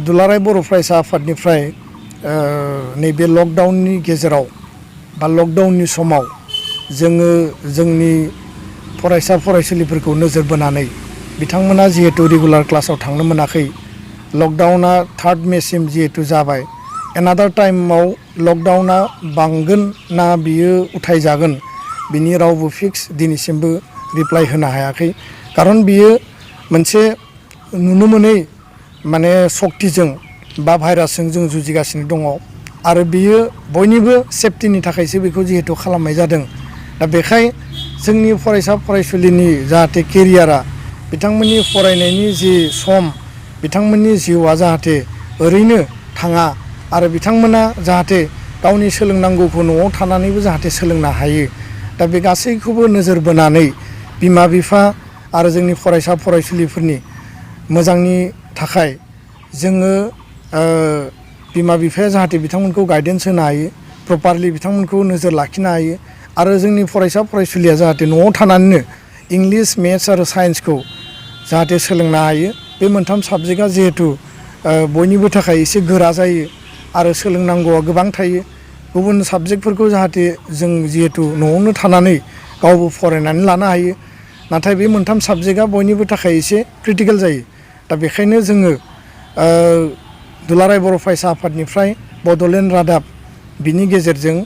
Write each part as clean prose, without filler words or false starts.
दुलाराय बर' फरायसा आफादनिफ्राय नैबे लकडाउननि गेजेराव बा लकडाउननि समाव जोङो जोंनि फरायसा फरायसुलिफोरखौ नोजोर बोनानै बिथांमोना जिहेतु रेगुलार क्लासाव थांनो मोनाखै लकडाउना 3 मेसिम जिहेतु जाबाय एनादार टाइमाव लकडाउना बांगोन ना बियो उथाय जागोन बिनि रावबो फिक्स दिनैसिमबो रिप्लाइ होनो हायाखै खारन बियो मोनसे नुनो मोनै माने सक्तिजों बा भाइरासजों जों जुजिगासिनो दङ आरो बियो बयनिबो सेफटिनि थाखायसो बेखौ जिहेतु खालामनाय जादों दा बेखाय जोंनि फरायसा फरायसुलिनि जाहाथे केरियारा बिथांमोननि फरायनायनि जि सम बिथांमोननि जिउआ जाहाथे ओरैनो थाङा आरो बिथांमोना जाहाथे गावनि सोलोंनांगौखौ न'आव थानानैबो जाहाथे सोलोंनो हायो दा बे गासैखौबो नोजोर बोनानै बिमा बिफा आरो जोंनि फरायसा फरायसुलिफोरनि मोजांनि थाखाय जोङो बिमा बिफाया जाहाथे बिथांमोनखौ गाइडेन्स होनो हायो प्रपारलि बिथांमोनखौ नोजोर लाखिनो हायो आरो जोंनि फरायसा फरायसुलिया जाहाथे न'आव थानानैनो इंलिश मेथ्स आरो साइन्सखौ जाहाथे सोलोंनो हायो बे मोनथाम साबजेक्टआ जिहेतु बयनिबो थाखाय एसे गोरा जायो आरो सोलोंनांगौआ गोबां थायो गुबुन साबजेक्टफोरखौ जाहाथे जों जिहेतु न'आवनो थानानै गावबो फरायनानै लानो हायो नाथाय बे मोनथाम साबजेक्टआ बयनिबो थाखाय एसे क्रिटिकेल जायो दा बेखायनो जोङो दुलाराय बर' फरायसा आफादनिफ्राय बड'लेण्ड रादाब बिनि गेजेरजों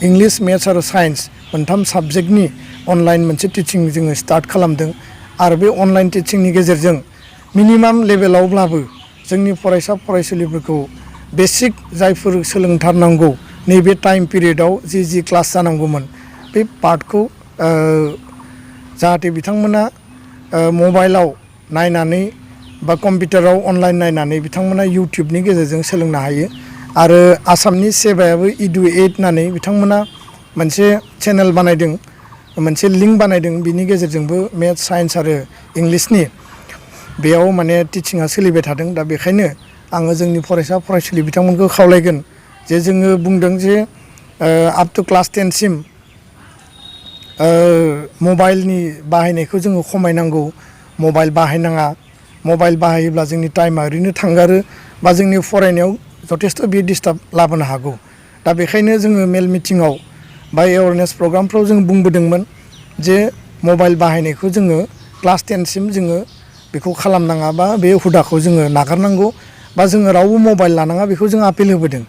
इंलिश मेथ्स आरो साइन्स मोनथाम साबजेक्टनि अनलाइन मोनसे टिचिं जोङो स्टार्ट खालामदों आरो बे अनलाइन टिचिंनि गेजेरजों मिनिमाम लेभेलावब्लाबो जोंनि फरायसा फरायसुलिफोरखौ बेसिक जायफोर सोलोंथारनांगौ नैबे टाइम पिरियडआव जि क्लास जानांगौमोन बे पार्टखौ जाहाथे बिथांमोना मबाइलाव नायनानै बा कम्पिउटाराव अनलाइन नायनानै बिथांमोना इउटुबनि गेजेरजों सोलोंनो हायो आरो आसामनि सेबायाबो इडुएट होननानै बिथांमोना मोनसे चेनेल बानायदों मोनसे लिंक बानायदों बिनि गेजेरजोंबो मेथ्स साइन्स आरो इंलिशनि बेयाव माने टिचिंआ सोलिबाय थादों दा बेखायनो आङो जोंनि फरायसा फरायसुलि बिथांमोनखौ खावलायगोन जे जोङो बुंदों जे आप टु क्लास 10 सिम मबाइलनि बाहायनायखौ जोङो खमायनांगौ मबाइल बाहायनाङा मबाइल बाहायोब्ला जोंनि टाइमा ओरैनो थांगारो बा जोंनि फरायनायाव जथेस्थ' बे डिस्टार्ब लाबोनो हागौ दा बेखायनो जोङो मेल मिटिङाव बा एवारनेस प्रग्रामफ्राव जों बुंबोदोंमोन जे मबाइल बाहायनायखौ जोङो क्लास 10 सिम जोङो बेखौ खालामनाङा बा बे हुदाखौ जोङो नागारनांगौ बा जोङो रावबो मबाइल लानाङा बेखौ जों आपिल होबोदों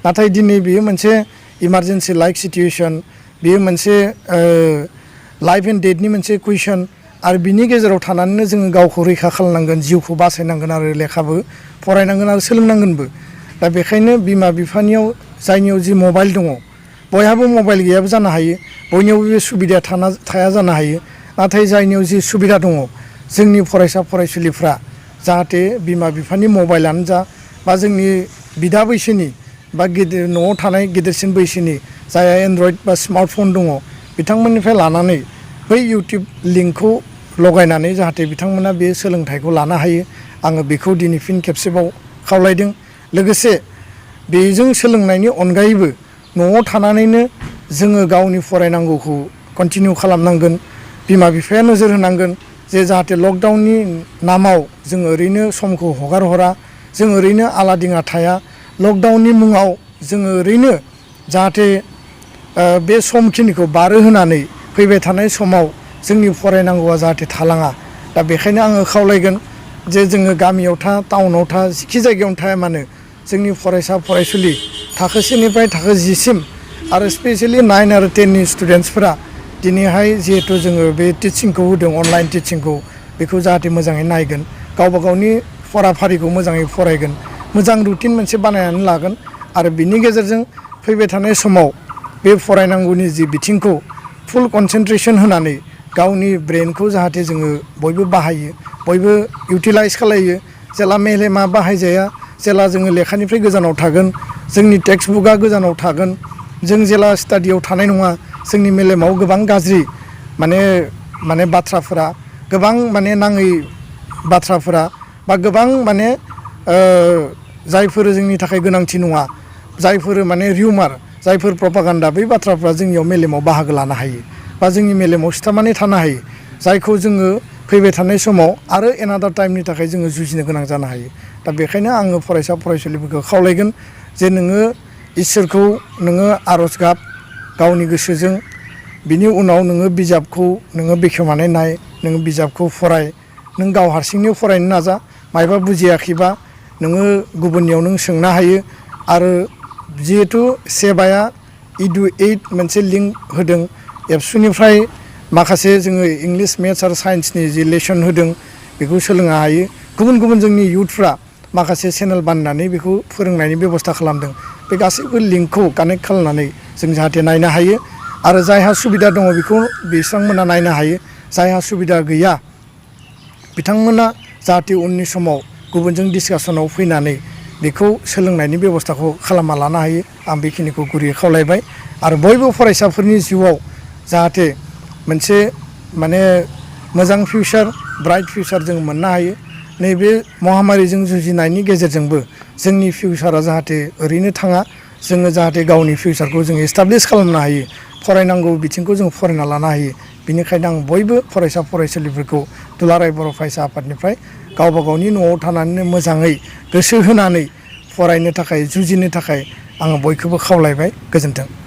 नाथाय दिनै बेयो मोनसे इमारजेन्सि लाइक सिचुवेसन बेयो मोनसे लाइफ एन्ड डेथनि मोनसे कुइसन आरो बिनि गेजेराव थानानैनो जोङो गावखौ रैखा खालामनांगोन जिउखौ बासायनांगोन आरो लेखाबो फरायनांगोन आरो सोलोंनांगोनबो दा बेखायनो बिमा बिफानियाव जायनियाव जि मबाइल दङ बयहाबो मबाइल गैयाबो जानो हायो बयनियावबो बे सुबिदाया थाया जानो हायो नाथाय जायनियाव जि सुबिदा दङ जोंनि फरायसा फरायसुलिफ्रा जाहाथे बिमा बिफानि मबाइलानो जा बा जोंनि बिदा बैसोनि बा गिदिर न'आव थानाय गिदिरसिन बैसोनि जायहा एन्ड्रइड बा स्मार्टफन दङ बिथांमोननिफ्राय लानानै बै इउटुब लिंकखौ लगायनानै जाहाथे बिथांमोना बे सोलोंथाइखौ लानो हायो आङो बेखौ दिनै फिन खेबसेबाव खावलायदों लोगोसे बेजों सोलोंनायनि अनगायैबो न'आव थानानैनो जोङो गावनि फरायनांगौखौ कन्टिनिउ खालामनांगोन बिमा बिफाया नोजोर होनांगोन जे जाहाथे लकडाउननि नामाव जों ओरैनो समखौ हगारहरा जों ओरैनो आलादिङा थाया लकडाउननि मुङाव जोङो ओरैनो जाहाथे बे समखिनिखौ बारहोनानै फैबाय थानाय समाव जोंनि फरायनांगौआ जाहाथे थालाङा दा बेखायनो आङो खावलायगोन जे जोङो गामियाव था टाउनाव था जिखि जायगायावनो थाया मानो जोंनि फरायसा फरायसुलि थाखो 1निफ्राय थाखो 10 सिम आरो स्पेसियेलि 9 आरो 10नि स्टुडेन्टसफोरा दिनैहाय जिहेथु जोङो बे टिचिंखौ होदों अनलाइन टिचिंखौ बेखौ जाहाथे मोजाङै नायगोन गावबा गावनि फराफारिखौ मोजाङै फरायगोन मोजां रुटिन मोनसे बानायनानै लागोन आरो बिनि गेजेरजों फैबाय थानाय समाव बे फरायनांगौनि जि बिथिंखौ फुल कनसेन्ट्रेसन होनानै गावनि ब्रेनखौ जाहाथे जोङो बयबो बाहायो बयबो इउटिलाइज खालायो जेला मेलेमा बाहायजाया जेला जोङो लेखानिफ्राय गोजानाव थागोन जोंनि टेक्सट बुकआ गोजानाव थागोन जों जेला स्टाडियाव थानाय नङा जोंनि मेलेमाव गोबां गाज्रि माने बाथ्राफोरा गोबां माने नाङै बाथ्राफोरा बा गोबां माने जायफोर जोंनि थाखाय गोनांथि नङा जायफोर माने रिउमार जायफोर प्रपागान्डा बै बाथ्राफ्रा जोंनियाव मेलेमाव बाहागो लानो हायो बा जोंनि मेलेमाव सिथाबनानै थानो हायो जायखौ जोङो फैबाय थानाय समाव आरो एनादार टाइमनि थाखाय जोङो जुजिनो गोनां जानो हायो दा बेखायनो आङो फरायसा फरायसुलिफोरखौ खावलायगोन जे नोङो इसोरखौ नोङो आर'ज गाब गावनि गोसोजों बिनि उनाव नोङो बिजाबखौ नोङो बेखेवनानै नाय नोङो बिजाबखौ फराय नों गाव हारसिंनो फरायनो नाजा मायबा बुजियाखैबा नोङो गुबुननियाव नों सोंनो हायो आरो जिहेथु सेबाया इडुएट मोनसे लिंक होदों एबसुनिफ्राय माखासे जोङो इंलिश मेथ्स आरो साइन्सनि जि लेसन होदों बेखौ सोलोंनो हायो गुबुन गुबुन जोंनि इयुथफ्रा माखासे चेनेल बानायनानै बेखौ फोरोंनायनि बेबस्था खालामदों बे गासैबो लिंकखौ कानेक्ट खालामनानै जों जाहाथे नायनो हायो आरो जायहा सुबिदा दङ बेखौ बिथांमोना नायनो हायो जायहा सुबिदा गैया बिथांमोना जाहाथे उननि समाव गुबुनजों डिसकासनाव फैनानै बेखौ सोलोंनायनि बेबस्थाखौ खालामना लानो हायो आं बेखिनिखौ गुरैयै खावलायबाय आरो बयबो फरायसाफोरनि जिउआव जाहाथे मोनसे माने मोजां फिउचार ब्राइट फिउचार जों मोननो हायो नैबे महामारिजों जुजिनायनि गेजेरजोंबो जोंनि फिउचारा जाहाथे ओरैनो थाङा जोङो जाहाथे गावनि फिउचारखौ जों एस्टाब्लिश खालामनो हायो फरायनांगौ बिथिंखौ जों फरायना लानो हायो बेनिखायनो आं बयबो फरायसा फरायसुलिफोरखौ दुलाराय बर' फरायसा आफादनिफ्राय गावबा गावनि न'आव थानानैनो मोजाङै गोसो होनानै फरायनो थाखाय जुजिनो थाखाय आङो बयखौबो खावलायबाय गोजोन्थों